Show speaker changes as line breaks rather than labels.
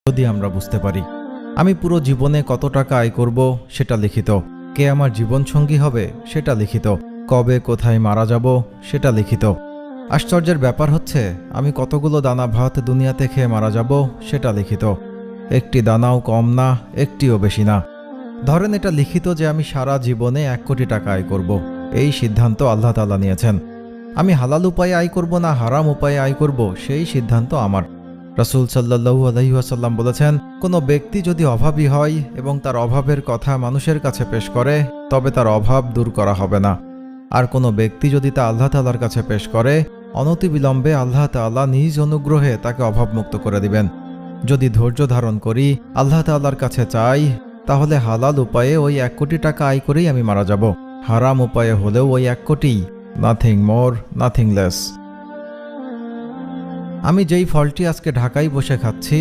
যদি আমরা বুঝতে পারি। আমি পুরো জীবনে কত টাকা আয় করব সেটা লিখিত, কে আমার জীবনসঙ্গী হবে সেটা লিখিত, কবে কোথায় মারা যাব সেটা লিখিত। আশ্চর্যের ব্যাপার হচ্ছে আমি কতগুলো দানা ভাত দুনিয়াতে খেয়ে মারা যাব সেটা লিখিত। একটি দানাও কম না, একটিও বেশি না। ধরেন এটা লিখিত যে আমি সারা জীবনে 1 কোটি টাকা আয় করব। এই সিদ্ধান্ত আল্লাহ তাআলা নিয়েছেন। আমি হালাল উপায়ে আয় করব না হারাম উপায়ে আয় করব সেই সিদ্ধান্ত আমার। রাসূল সাল্লাল্লাহু আলাইহি ওয়াসাল্লাম বলেছেন, কোনো ব্যক্তি যদি অভাবী হয় এবং তার অভাবের কথা মানুষের কাছে পেশ করে, তবে তার অভাব দূর করা হবে না। আর কোনো ব্যক্তি যদি তা আল্লাহ তাআলার কাছে পেশ করে, অনতিবিলম্বে আল্লাহ তাআলা নিজ অনুগ্রহে তাকে অভাবমুক্ত করে দিবেন। যদি ধৈর্য ধারণ করি, আল্লাহ তাআলার কাছে চাই, তাহলে হালাল উপায়ে ওই 1 কোটি টাকা আয় করেই আমি মারা যাব। হারাম উপায়ে হলেও ওই 1 কোটি, নাথিং মোর নাথিং লেস। আমি যেই ফলটি আজকে ঢাকায় বসে খাচ্ছি